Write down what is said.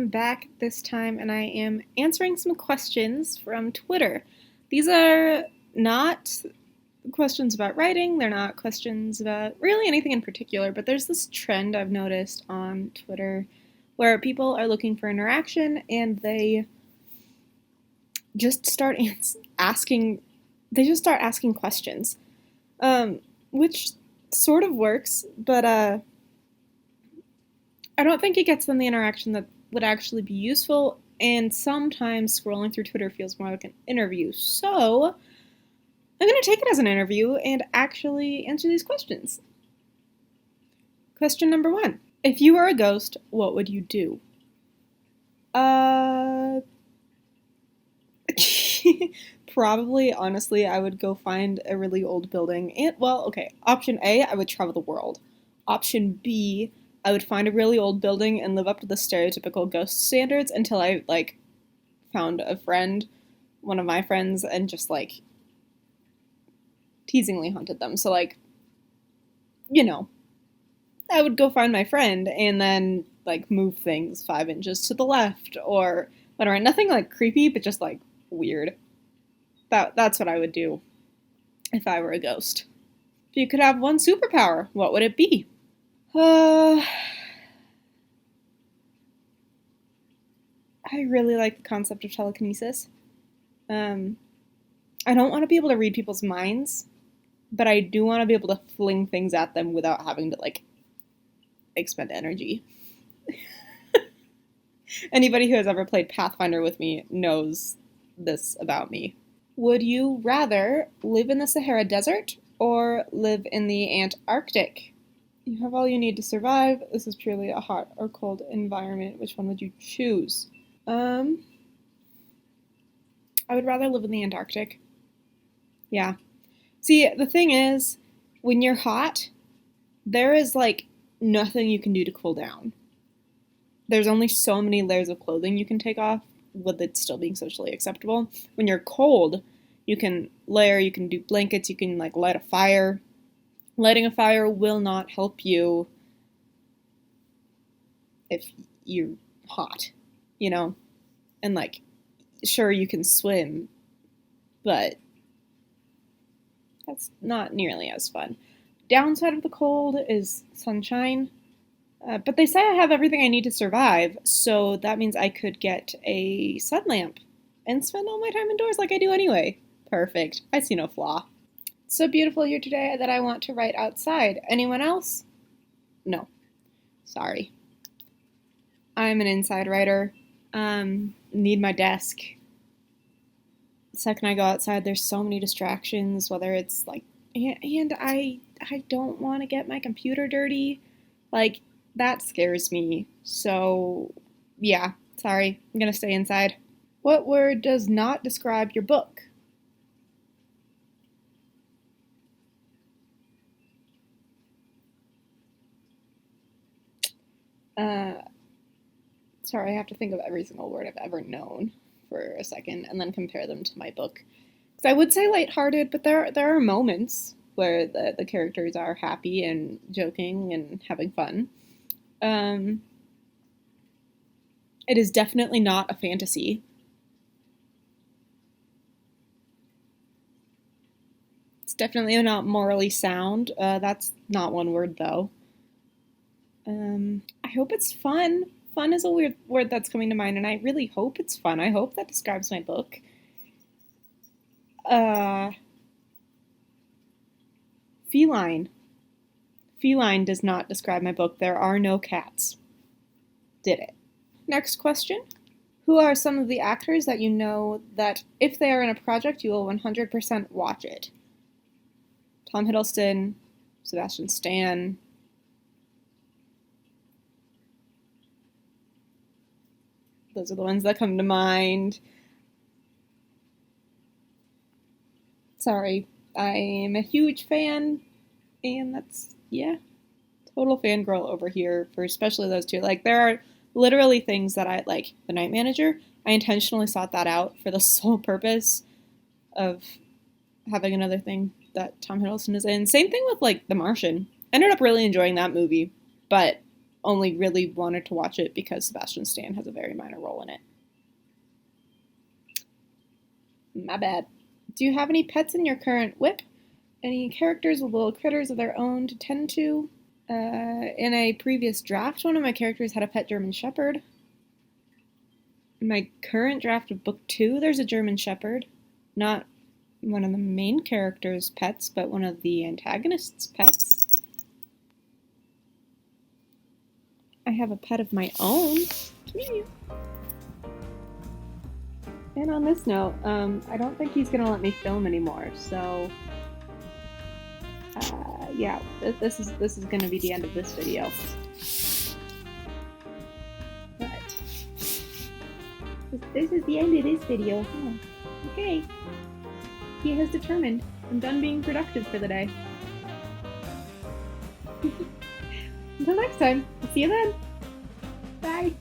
am back this time and I am answering some questions from Twitter. These are not questions about writing, they're not questions about really anything in particular, but there's this trend I've noticed on Twitter where people are looking for interaction and they just start asking questions, which sort of works, but I don't think it gets them the interaction that would actually be useful, and sometimes scrolling through Twitter feels more like an interview. So I'm going to take it as an interview and actually answer these questions. Question number 1. If you were a ghost, what would you do? Probably, honestly, I would go find a really old building. Option A, I would travel the world. Option B, I would find a really old building and live up to the stereotypical ghost standards until I, found a friend, one of my friends, and just, teasingly haunted them. So, I would go find my friend and then, move things 5 inches to the left or whatever. Nothing, creepy, but just, weird. That's what I would do if I were a ghost. If you could have one superpower, what would it be? I really like the concept of telekinesis. I don't want to be able to read people's minds, but I do want to be able to fling things at them without having to, expend energy. Anybody who has ever played Pathfinder with me knows this about me. Would you rather live in the Sahara Desert or live in the Antarctic? You have all you need to survive. This is purely a hot or cold environment. Which one would you choose? I would rather live in the Antarctic. Yeah. See, the thing is, when you're hot, there is, nothing you can do to cool down. There's only so many layers of clothing you can take off with it still being socially acceptable. When you're cold, you can layer, you can do blankets, you can, light a fire. Lighting a fire will not help you if you're hot, And, sure, you can swim, but that's not nearly as fun. Downside of the cold is sunshine, but they say I have everything I need to survive, so that means I could get a sun lamp and spend all my time indoors like I do anyway. Perfect. I see no flaw. It's so beautiful here today that I want to write outside. Anyone else? No. Sorry. I'm an inside writer. Need my desk. The second I go outside, there's so many distractions, whether it's and I don't want to get my computer dirty. That scares me. So, yeah, sorry. I'm gonna stay inside. What word does not describe your book? Sorry, I have to think of every single word I've ever known for a second and then compare them to my book. Because I would say lighthearted, but there are moments where the characters are happy and joking and having fun. It is definitely not a fantasy. It's definitely not morally sound. That's not one word, though. I hope it's fun. Fun is a weird word that's coming to mind, and I really hope it's fun. I hope that describes my book. Feline. Feline does not describe my book. There are no cats. Did it. Next question. Who are some of the actors that you know that if they are in a project, you will 100% watch it? Tom Hiddleston, Sebastian Stan. Those are the ones that come to mind. Sorry, I'm a huge fan, and that's, total fangirl over here for especially those two. There are literally things that I, The Night Manager, I intentionally sought that out for the sole purpose of having another thing that Tom Hiddleston is in. Same thing with, The Martian. I ended up really enjoying that movie, but only really wanted to watch it because Sebastian Stan has a very minor role in it. My bad. Do you have any pets in your current whip? Any characters with little critters of their own to tend to? In a previous draft, one of my characters had a pet German Shepherd. In my current draft of Book 2, there's a German Shepherd. Not one of the main character's pets, but one of the antagonist's pets. I have a pet of my own. And on this note, I don't think he's going to let me film anymore, so yeah, this is going to be the end of this video. But this is the end of this video. Oh, okay. He has determined I'm done being productive for the day. Until next time, I'll see you then. Bye.